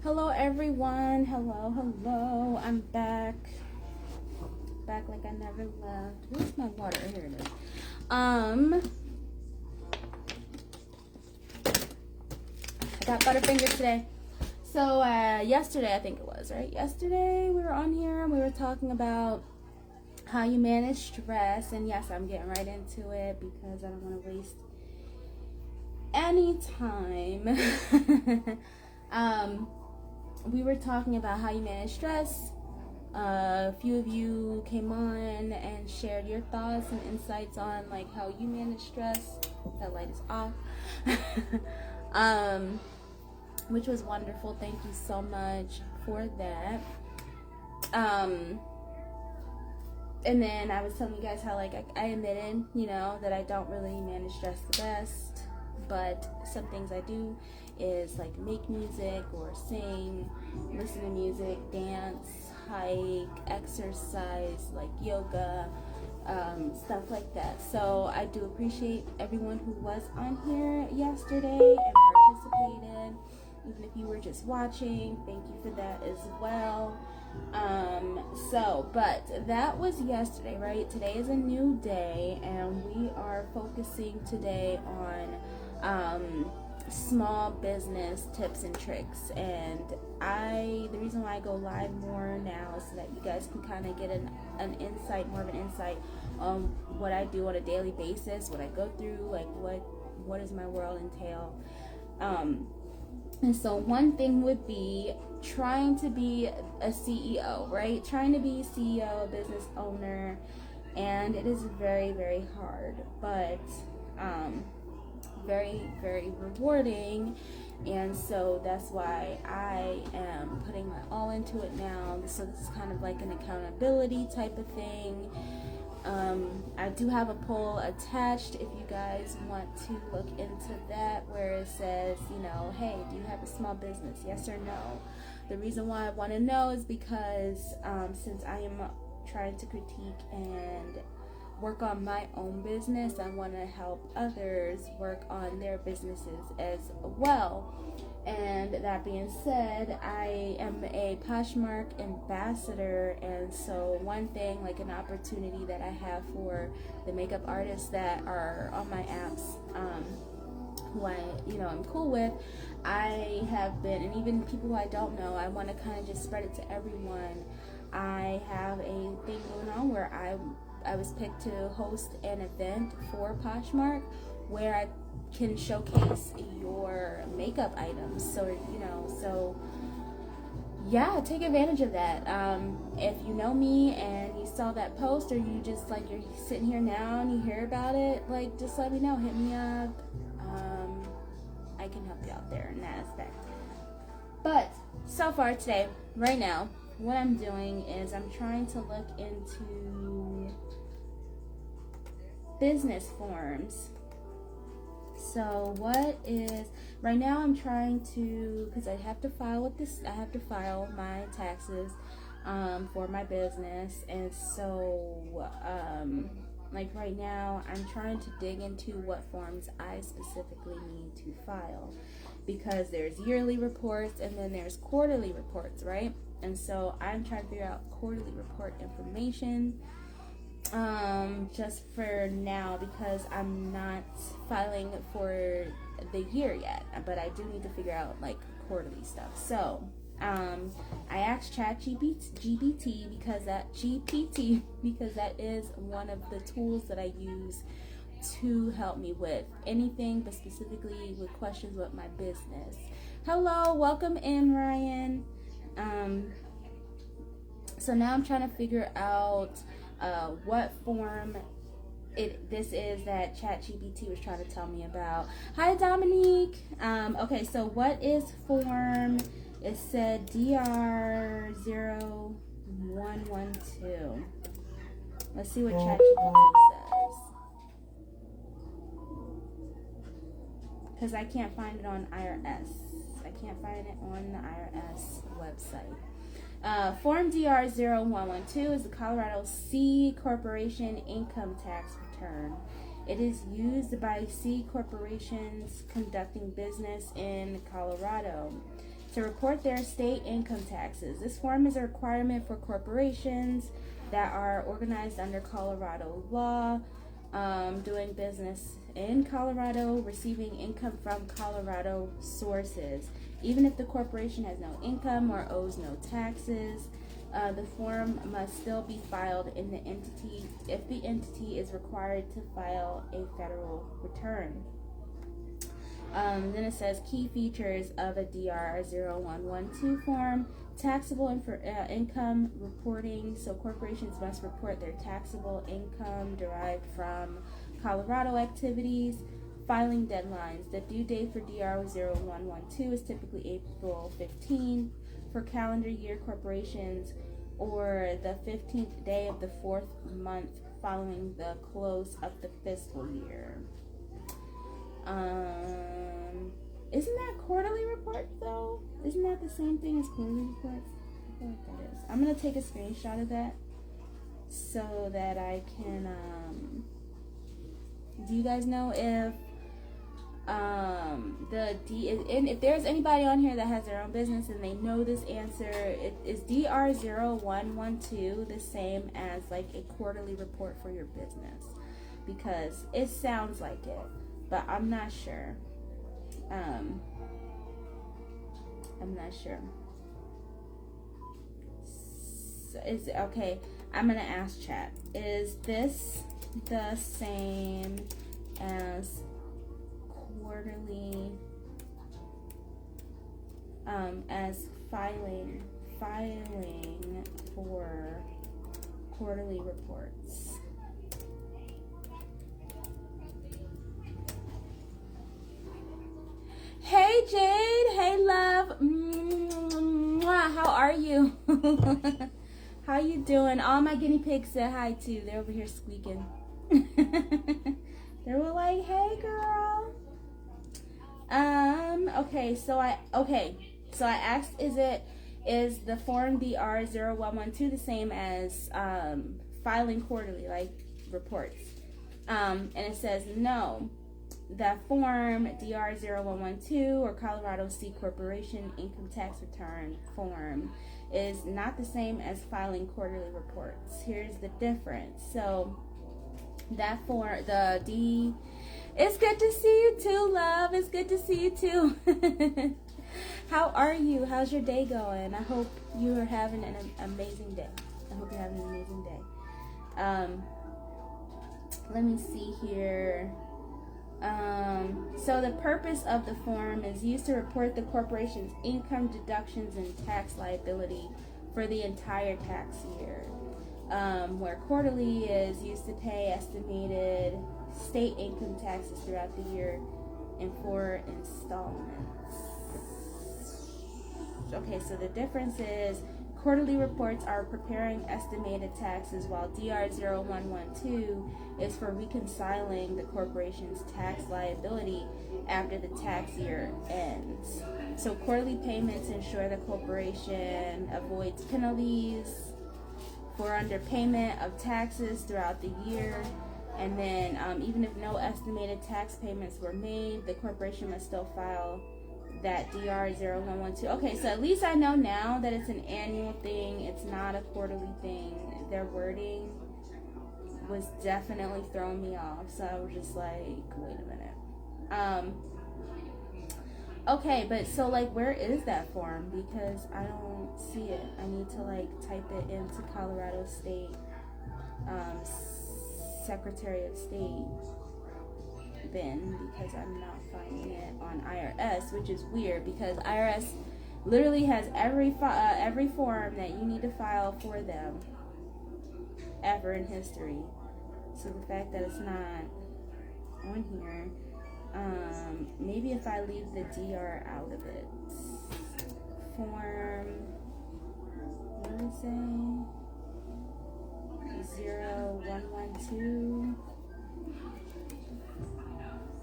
Hello everyone. Hello. I'm back. Back like I never left. Where's my water? Here it is. I got Butterfingers today. So yesterday I think it was, right? Yesterday we were on here and we were talking about how you manage stress, and yes, I'm getting right into it because I don't want to waste any time. We were talking about how you manage stress. A few of you came on and shared your thoughts and insights on like how you manage stress. That light is off. Which was wonderful. Thank you so much for that. And then I was telling you guys how like I admitted, that I don't really manage stress the best, but some things I do is like make music or sing, listen to music, dance, hike, exercise, like yoga, stuff like that. So I do appreciate everyone who was on here yesterday and participated. Even if you were just watching, thank you for that as well. But that was yesterday, right? Today is a new day, and we are focusing today on small business tips and tricks. And the reason why I go live more now is so that you guys can kind of get an insight, more of an insight on what I do on a daily basis, what I go through, like what does my world entail. And so one thing would be trying to be a CEO, right? Trying to be a CEO, a business owner, and it is very, very hard, but very, very rewarding. And so that's why I am putting my all into it now. So this is kind of like an accountability type of thing. I do have a poll attached if you guys want to look into that, where it says, hey, do you have a small business? Yes or no? The reason why I want to know is because since I am trying to critique and work on my own business, I want to help others work on their businesses as well. And that being said, I am a Poshmark ambassador, and so one thing, like an opportunity that I have for the makeup artists that are on my apps, who I'm cool with, I have been, and even people who I don't know, I want to kind of just spread it to everyone. I have a thing going on where I was picked to host an event for Poshmark where I can showcase your makeup items. So yeah, take advantage of that. If you know me and you saw that post, or you just like you're sitting here now and you hear about it, like just let me know, hit me up. I can help you out there in that aspect. But so far today, right now, what I'm doing is I'm trying to look into business forms. So right now I'm trying to, because I have to file my taxes for my business. And so like right now I'm trying to dig into what forms I specifically need to file, because there's yearly reports and then there's quarterly reports, right? And so I'm trying to figure out quarterly report information just for now, because I'm not filing for the year yet, but I do need to figure out like quarterly stuff. So I asked ChatGPT because that is one of the tools that I use to help me with anything, but specifically with questions with my business. Hello, welcome in, Ryan. So now I'm trying to figure out what form this is that ChatGPT was trying to tell me about. Hi, Dominique. Okay, so what is form? It said DR0112. Let's see what ChatGPT says, because I can't find it on IRS. I can't find it on the IRS website. Form DR0112 is the Colorado C Corporation income tax return. It is used by C corporations conducting business in Colorado. to report their state income taxes. This form is a requirement for corporations that are organized under Colorado law, doing business in Colorado, receiving income from Colorado sources. Even if the corporation has no income or owes no taxes, the form must still be filed in the entity if the entity is required to file a federal return. Then it says key features of a DR 0112 form. Taxable income reporting. So corporations must report their taxable income derived from Colorado activities. Filing deadlines. The due date for DR 0112 is typically April 15th for calendar year corporations, or the 15th day of the fourth month following the close of the fiscal year. Isn't that quarterly reports though? Isn't that the same thing as quarterly reports? I feel like that is. I'm gonna take a screenshot of that so that I can. Do you guys know if if there's anybody on here that has their own business and they know this answer? Is DR 0112 the same as like a quarterly report for your business? Because it sounds like it, but I'm not sure. I'm not sure. So is okay. I'm gonna ask chat. Is this the same as quarterly? As filing for quarterly reports. Hey Jade, hey love. Mwah. How are you? How you doing? All my guinea pigs said hi too. They're over here squeaking. They were like, "Hey girl." Okay, so I asked, is the form DR 0112 the same as filing quarterly, like reports? And it says no. That form, DR 0112 or Colorado C Corporation Income Tax Return form, is not the same as filing quarterly reports. Here's the difference. So that form, it's good to see you too, love. It's good to see you too. How are you? How's your day going? I hope you are having an amazing day. Let me see here. So the purpose of the form is used to report the corporation's income, deductions, and tax liability for the entire tax year, where quarterly is used to pay estimated state income taxes throughout the year in 4 installments. Okay, so the difference is quarterly reports are preparing estimated taxes, while DR 0112 is for reconciling the corporation's tax liability after the tax year ends. So quarterly payments ensure the corporation avoids penalties for underpayment of taxes throughout the year. And then even if no estimated tax payments were made, the corporation must still file that DR 0112. Okay, so at least I know now that it's an annual thing. It's not a quarterly thing. Their wording was definitely throwing me off. So I was just like, wait a minute. Okay, but so like, where is that form? Because I don't see it. I need to like type it into Colorado State Secretary of State bin, because I'm not finding it on IRS, which is weird because IRS literally has every form that you need to file for them ever in history. So the fact that it's not on here, maybe if I leave the DR out of it. Form, what did it say? 0112.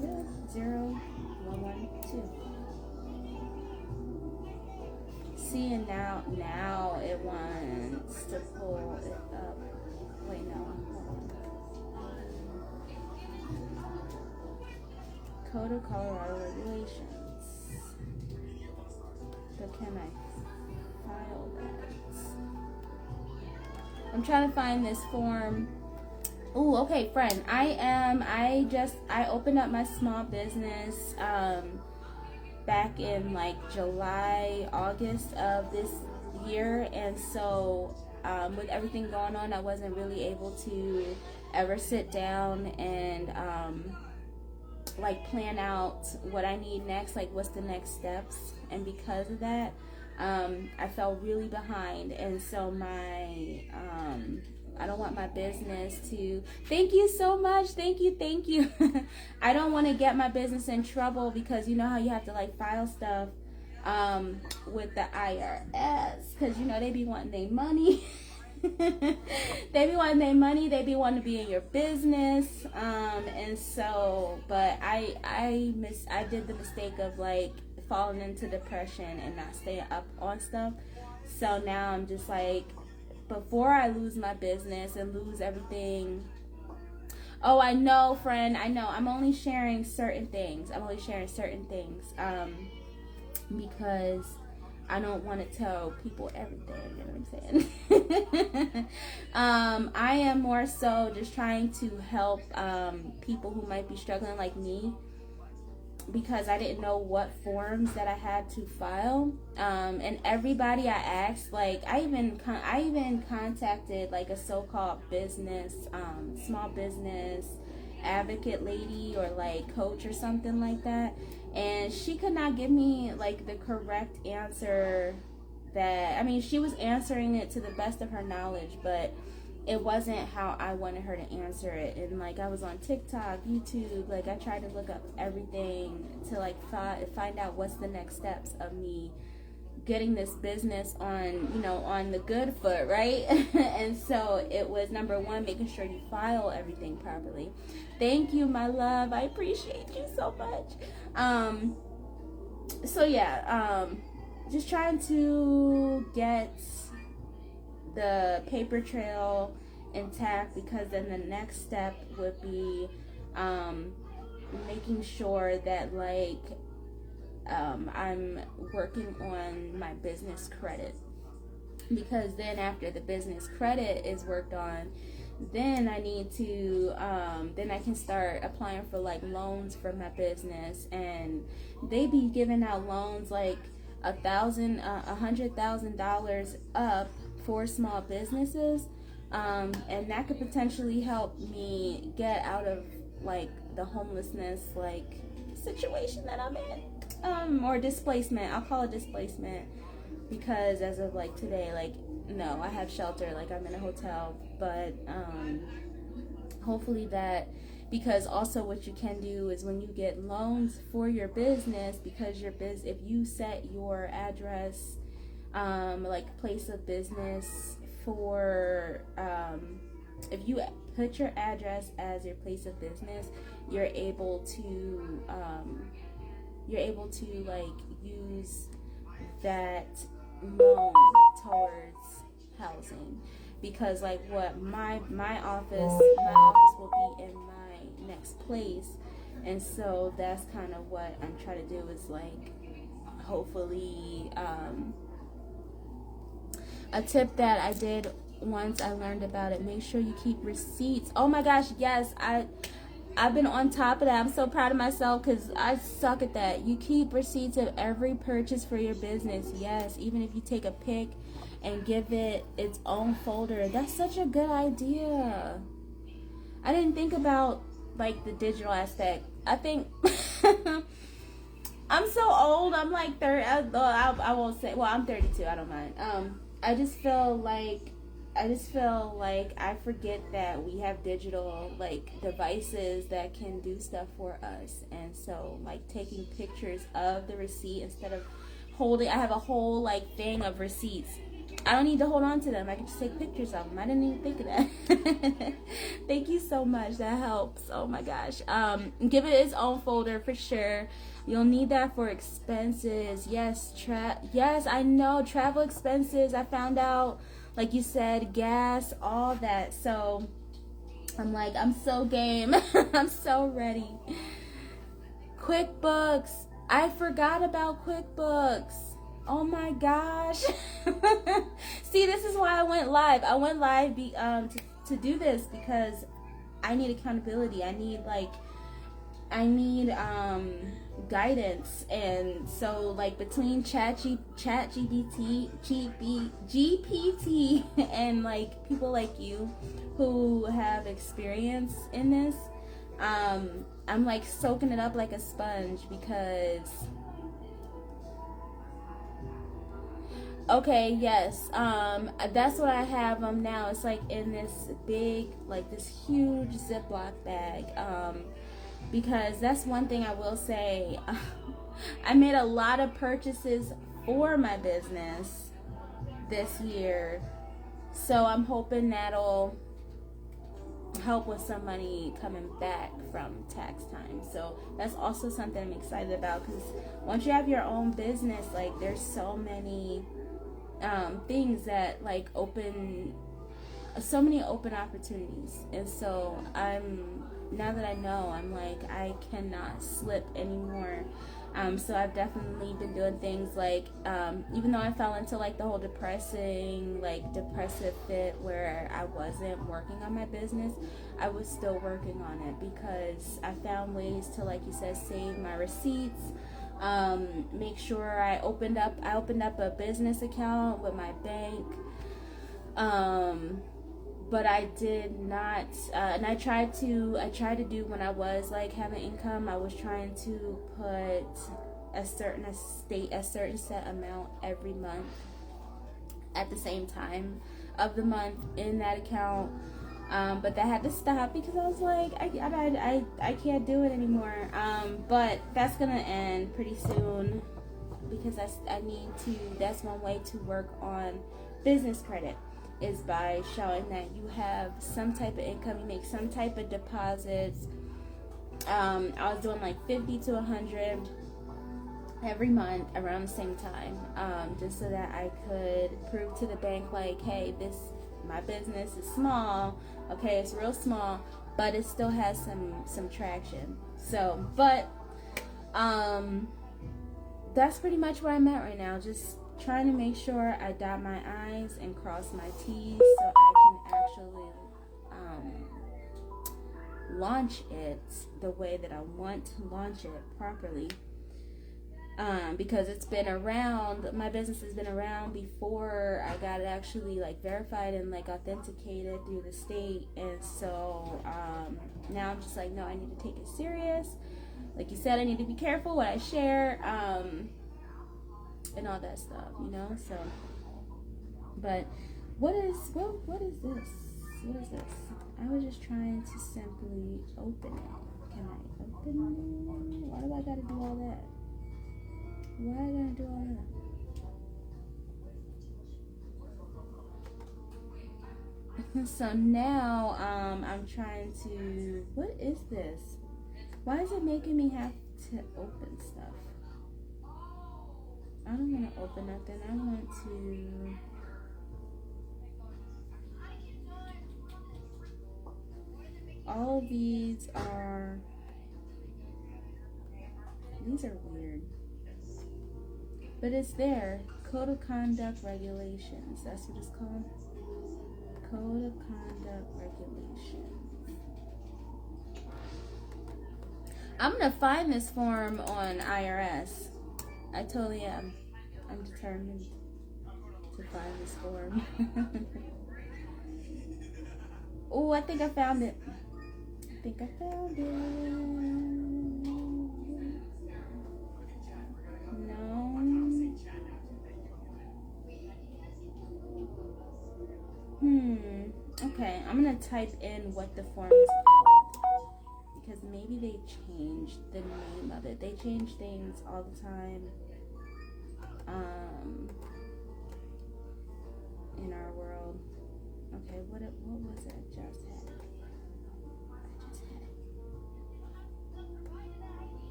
Yeah, 0112. See, and now it wants to pull it up. Wait, no. Code of Colorado Regulations. So can I file that? I'm trying to find this form. Oh, okay, friend. I opened up my small business back in like July, August of this year, and so with everything going on, I wasn't really able to ever sit down and like plan out what I need next, like what's the next steps. And because of that, I fell really behind, and so my I don't want my business to, thank you so much, thank you. I don't want to get my business in trouble, because you know how you have to like file stuff with the IRS, because you know they be wanting their money. They be wanting their money, they be wanting to be in your business, and so, but I did the mistake of like falling into depression and not staying up on stuff. So now I'm just like, before I lose my business and lose everything. Oh, I know, friend, I know. I'm only sharing certain things. Because I don't want to tell people everything, you know what I'm saying? I am more so just trying to help people who might be struggling like me, because I didn't know what forms that I had to file, and everybody I asked, like I even contacted like a so-called business, small business advocate lady, or like coach or something like that, and she could not give me like the correct answer. That, I mean, she was answering it to the best of her knowledge, but it wasn't how I wanted her to answer it. And like, I was on TikTok, YouTube, like I tried to look up everything to like find out what's the next steps of me getting this business on, you know, on the good foot, right? And so it was, number one, making sure you file everything properly. Thank you, my love, I appreciate you so much. So yeah, just trying to get the paper trail intact, because then the next step would be making sure that like I'm working on my business credit, because then after the business credit is worked on, then I need to then I can start applying for like loans for my business, and they be giving out loans like $100,000 up for small businesses, and that could potentially help me get out of like the homelessness like situation that I'm in, or displacement. I'll call it displacement, because as of like today, like no, I have shelter, like I'm in a hotel, but hopefully that, because also what you can do is when you get loans for your business, because if you set your address, like place of business for, if you put your address as your place of business, you're able to like use that loan towards housing, because like what my office will be in my next place, and so that's kind of what I'm trying to do, is like hopefully a tip that I did once I learned about it, make sure you keep receipts. Oh my gosh, yes, I've been on top of that. I'm so proud of myself, because I suck at that. You keep receipts of every purchase for your business. Yes, even if you take a pic and give it its own folder. That's such a good idea. I didn't think about like the digital aspect. I think I'm so old. I'm like 30. I won't say. Well, I'm 32. I don't mind. I just feel like I forget that we have digital like devices that can do stuff for us, and so like taking pictures of the receipt instead of holding. I have a whole like thing of receipts. I don't need to hold on to them. I can just take pictures of them. I didn't even think of that. Thank you so much. That helps. Oh my gosh. Give it its own folder for sure. You'll need that for expenses. Yes, yes, I know. Travel expenses. I found out, like you said, gas, all that. So I'm like, I'm so game. I'm so ready. QuickBooks. I forgot about QuickBooks. Oh my gosh. See, this is why I went live. I went live to do this because I need accountability. I need guidance. And so like between GPT and like people like you who have experience in this, I'm like soaking it up like a sponge because okay, yes. That's what I have now. It's like in this big, like this huge Ziploc bag. Because that's one thing I will say. I made a lot of purchases for my business this year. So I'm hoping that'll help with some money coming back from tax time. So that's also something I'm excited about because once you have your own business, like there's so many things that like open so many open opportunities. And so now that I know, I'm like I cannot slip anymore. So I've definitely been doing things like even though I fell into like the whole depressive fit where I wasn't working on my business, I was still working on it because I found ways to, like you said, save my receipts. Make sure I opened up a business account with my bank. But I did not, and I tried to do when I was like having income. I was trying to put a certain set amount every month at the same time of the month in that account. But that had to stop because I was like, I can't do it anymore. But that's gonna end pretty soon because I need to. That's one way to work on business credit is by showing that you have some type of income, you make some type of deposits. I was doing like 50 to 100 every month around the same time, just so that I could prove to the bank like, hey, my business is small, okay, it's real small, but it still has some traction. So, but that's pretty much where I'm at right now. Just trying to make sure I dot my I's and cross my T's so I can actually launch it the way that I want to launch it properly. Because it's been around, my business has been around before I got it actually like verified and like authenticated through the state. And so now I'm just like, no, I need to take it serious. Like you said, I need to be careful what I share. And all that stuff, you know. So, but what is this? What is this? I was just trying to simply open it. Can I open it? Why do I gotta do all that? Why I gotta do all that? So now, I'm trying to. What is this? Why is it making me have to open stuff? I don't want to open nothing. I want to. All of these are weird. But it's there. Code of Conduct Regulations. That's what it's called. Code of Conduct Regulations. I'm going to find this form on IRS. I totally am. I'm determined to find this form. Oh, I think I found it. No. Okay, I'm gonna type in what the form is called because maybe they changed the name of it. They change things all the time. In our world. Okay, what was it? I just had it.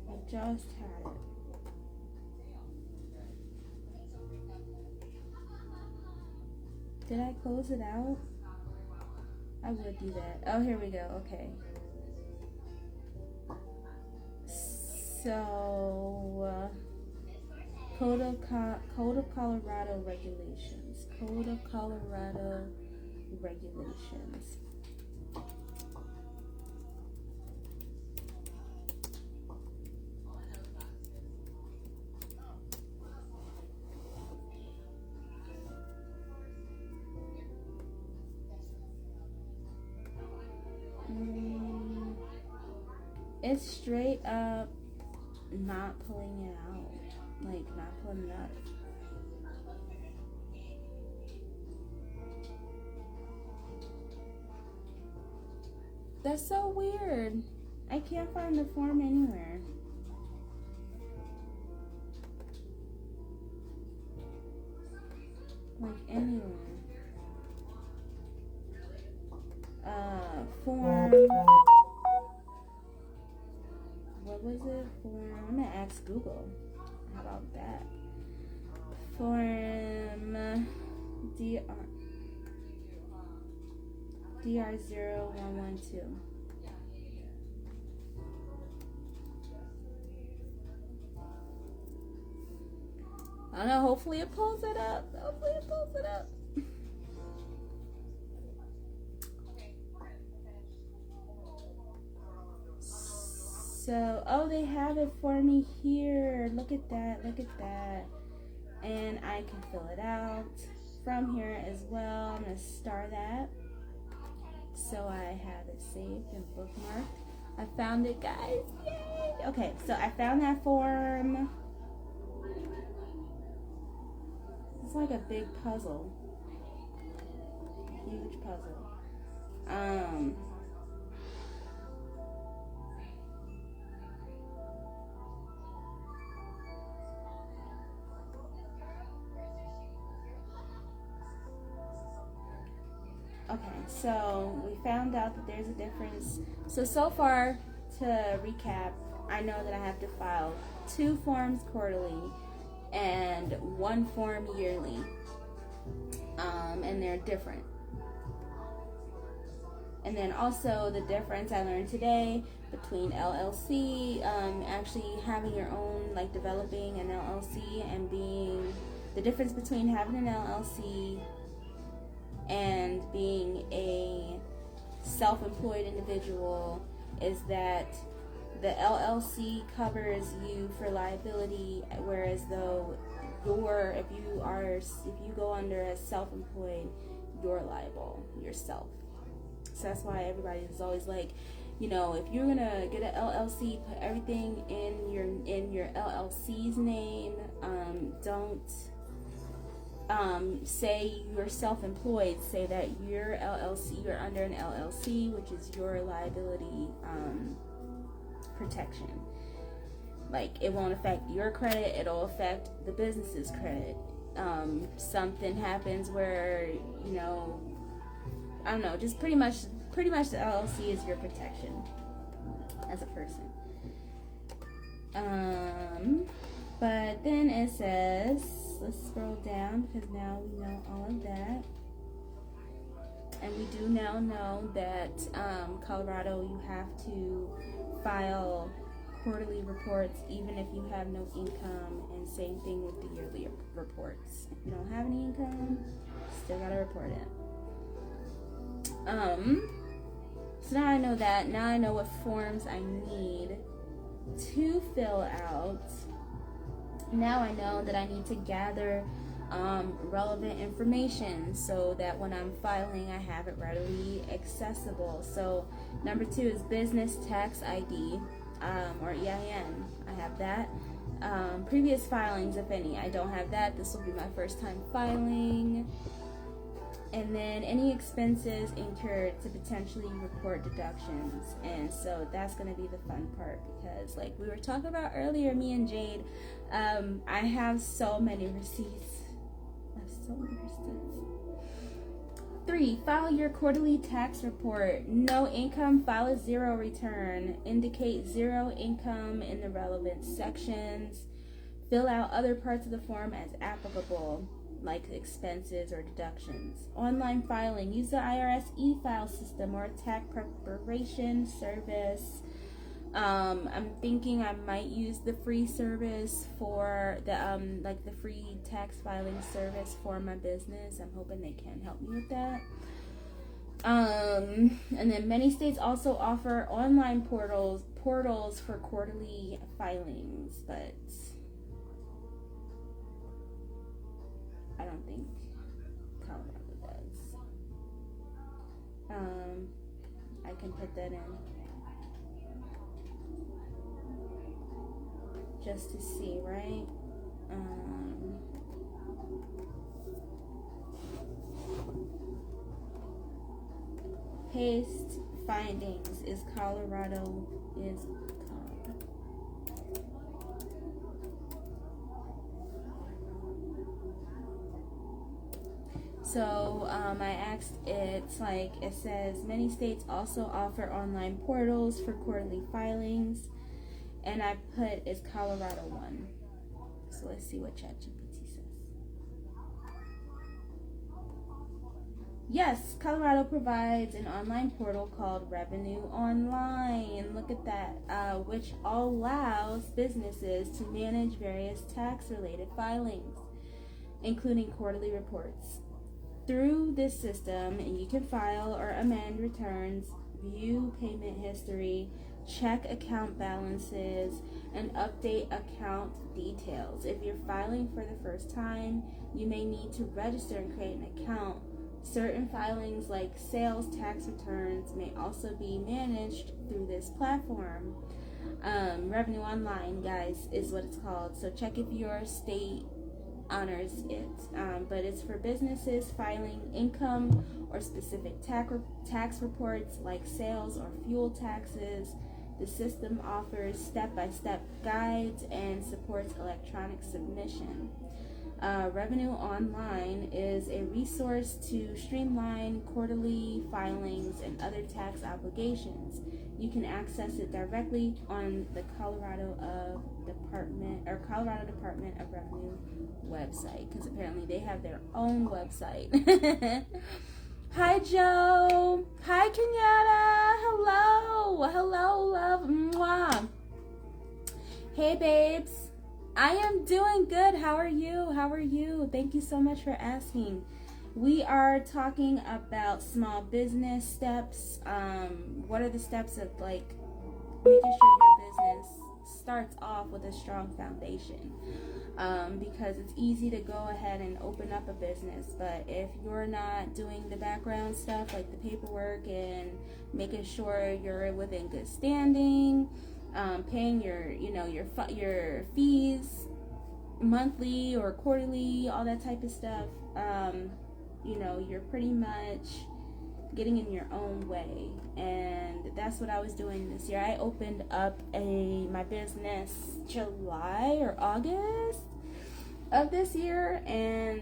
I just had it. Did I close it out? I would do that. Oh, here we go. Okay. So, Code of Colorado regulations. Code of Colorado regulations. It's straight up not pulling it out. Like, not pulling it up. That's so weird. I can't find the form anywhere. Like, anywhere. Form. What was it? Form. I'm gonna ask Google. How about that? Form DR0112. I don't know. Hopefully it pulls it up. Hopefully it pulls it up. So, oh, they have it for me here. Look at that. Look at that. And I can fill it out from here as well. I'm going to star that. So I have it saved and bookmarked. I found it, guys. Yay! Okay, so I found that form. It's like a big puzzle. Huge puzzle. Okay, so we found out that there's a difference. So far, to recap, I know that I have to file 2 forms quarterly and 1 form yearly, and they're different. And then also the difference I learned today between LLC, actually having your own, like developing an LLC, and being the difference between having an LLC and being a self-employed individual is that the LLC covers you for liability, whereas though if you go under as self-employed, you're liable yourself. So that's why everybody is always like, you know, if you're gonna get an LLC, put everything in your LLC's name. Don't say you're self-employed. Say that you're under an LLC, which is your liability protection. Like, it won't affect your credit, it'll affect the business's credit. Something happens where, you know, I don't know, just pretty much the LLC is your protection as a person. But then it says, let's scroll down, because now we know all of that. And we do now know that Colorado, you have to file quarterly reports even if you have no income, and same thing with the yearly reports. If you don't have any income, still gotta report it. So now I know that. Now I know what forms I need to fill out. Now I know that I need to gather relevant information so that when I'm filing, I have it readily accessible. So number 2 is business tax ID, or EIN. I have that. Previous filings, if any, I don't have that. This will be my first time filing. And then any expenses incurred to potentially report deductions. And so that's going to be the fun part, because like we were talking about earlier, me and Jade, I have so many receipts. 3, file your quarterly tax report. No income, file a 0 return. Indicate 0 income in the relevant sections. Fill out other parts of the form as applicable. like expenses or deductions. Online filing. Use the IRS e-file system or tax preparation service. I'm thinking I might use the free service for the like the free tax filing service for my business. I'm hoping they can help me with that. And then many states also offer online portals for quarterly filings, but I don't think Colorado does. I can put that in just to see, right? Paste findings is Colorado is So I asked, it's like, it says many states also offer online portals for quarterly filings, and I put is Colorado one. So let's see what ChatGPT says. Yes, Colorado provides an online portal called Revenue Online. Look at that, which allows businesses to manage various tax-related filings, including quarterly reports. Through this system, you can file or amend returns, view payment history, check account balances, and update account details. If you're filing for the first time, you may need to register and create an account. Certain filings like sales tax returns may also be managed through this platform. Revenue Online, guys, is what it's called. So check if your state honors it, but it's for businesses filing income or specific tax reports like sales or fuel taxes. The system offers step-by-step guides and supports electronic submission. Revenue Online is a resource to streamline quarterly filings and other tax obligations. You can access it directly on the Colorado Department of Revenue website, because apparently they have their own website. Hi Joe. Hi Kenyatta. Hello love. Mwah. Hey babes. I am doing good. How are you? Thank you so much for asking. We are talking about small business steps. What are the steps of like making sure your business starts off with a strong foundation? Because it's easy to go ahead and open up a business, but if you're not doing the background stuff like the paperwork and making sure you're within good standing, paying your fees monthly or quarterly, all that type of stuff, you're pretty much getting in your own way. And that's what I was doing this year. I opened up my business July or August of this year, and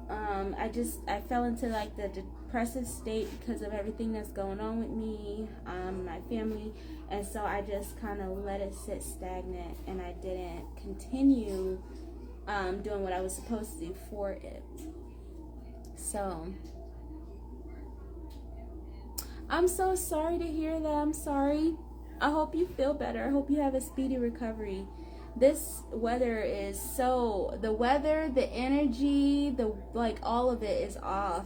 I fell into like the depressive state because of everything that's going on with me, my family, and so I just kind of let it sit stagnant, and I didn't continue doing what I was supposed to do for it. So I'm so sorry to hear that. I'm sorry. I hope you feel better. I hope you have a speedy recovery. This weather is the weather, the energy, all of it is off.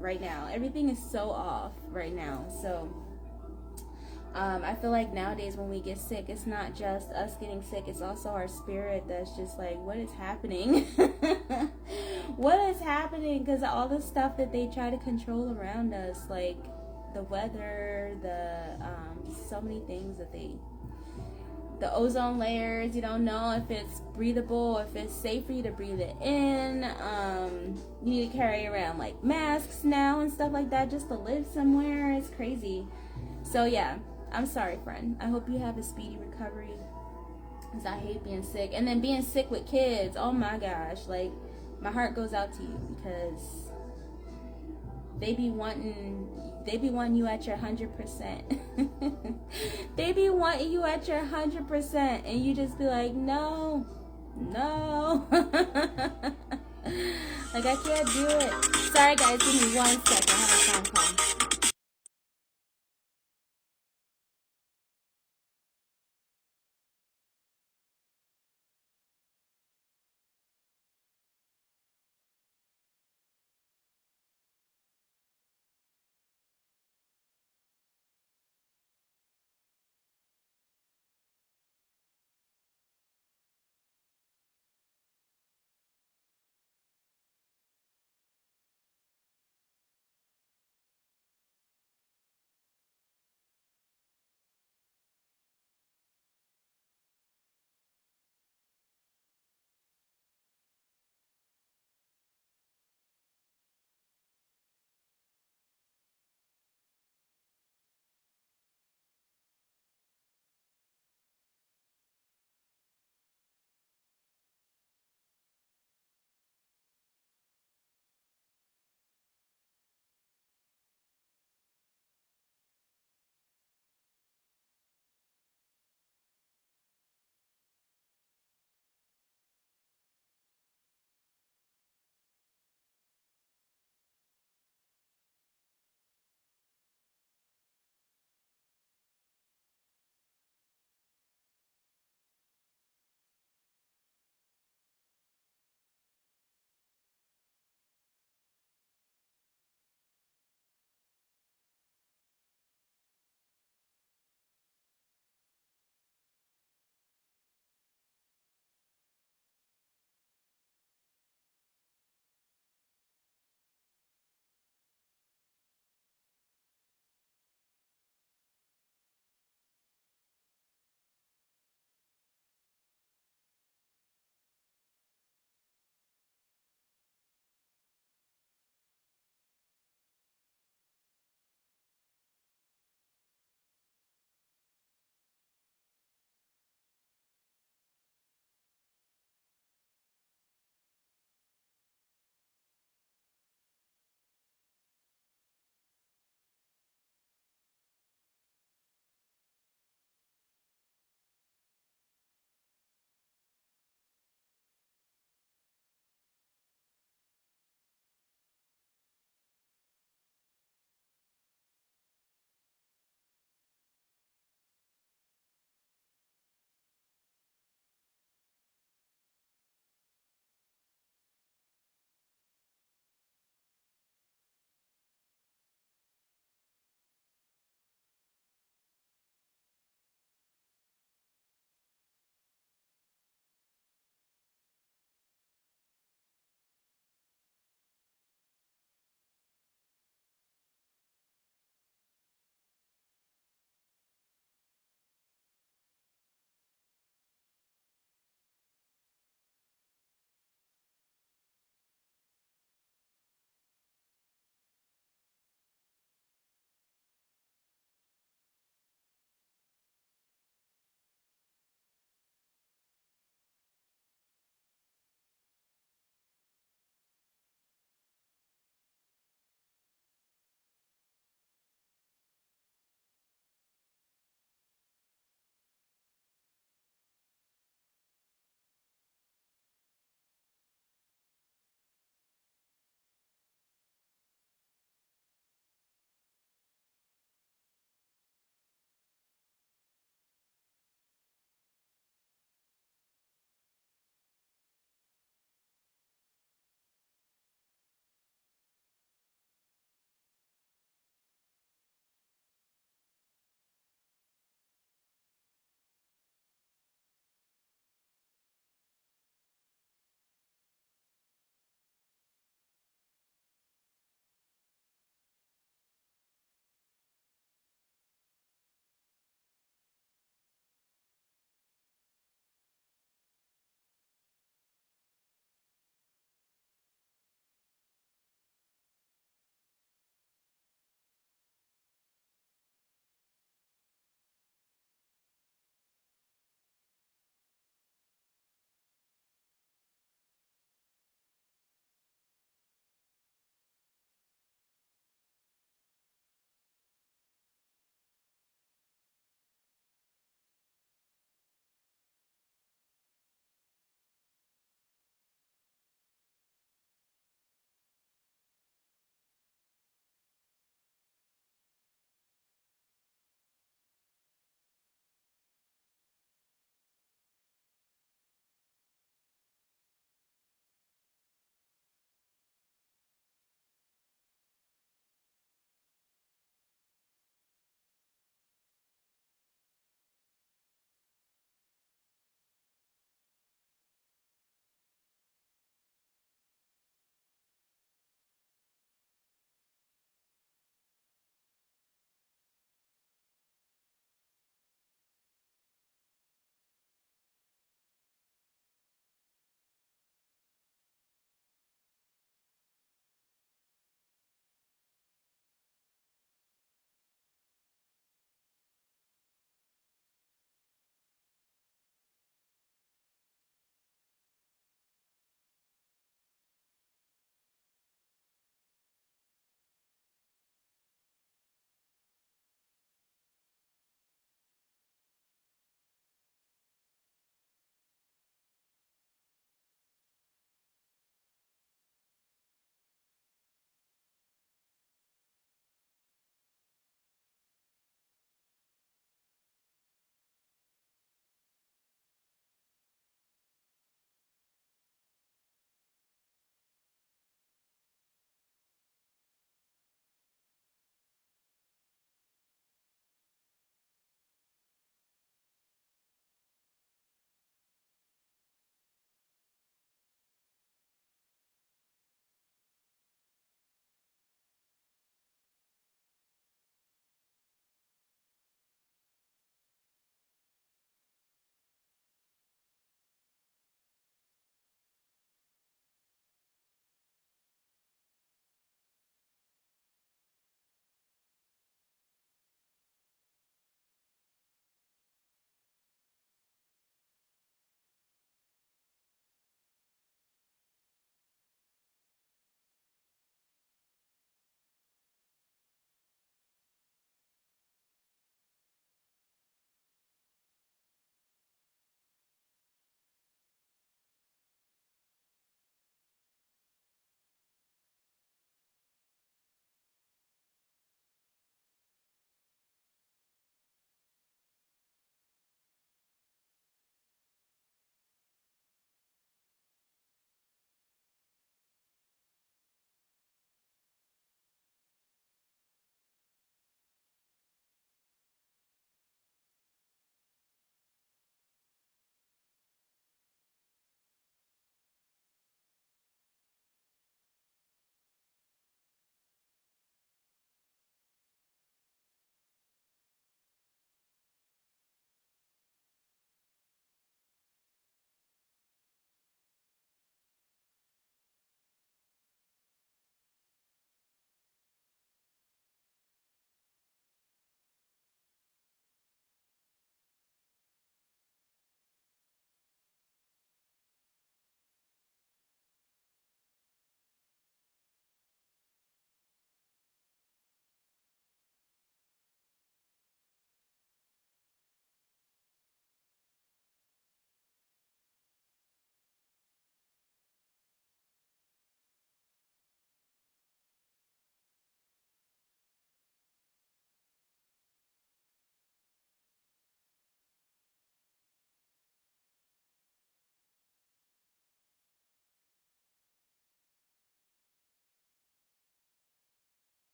Right now, everything is so off right now. So I feel like nowadays when we get sick, it's not just us getting sick, it's also our spirit that's just like, what is happening? What is happening? Because all the stuff that they try to control around us, like the weather, so many things that the ozone layers, you don't know if it's breathable, if it's safe for you to breathe it in. You need to carry around like masks now and stuff like that just to live somewhere. It's crazy. So yeah, I'm sorry, friend. I hope you have a speedy recovery, because I hate being sick. And then being sick with kids, oh my gosh, like my heart goes out to you, because they be wanting you at your 100%. They be wanting you at your 100%, and you just be like, no, No. Like, I can't do it. Sorry, guys. Give me 1 second. I have a phone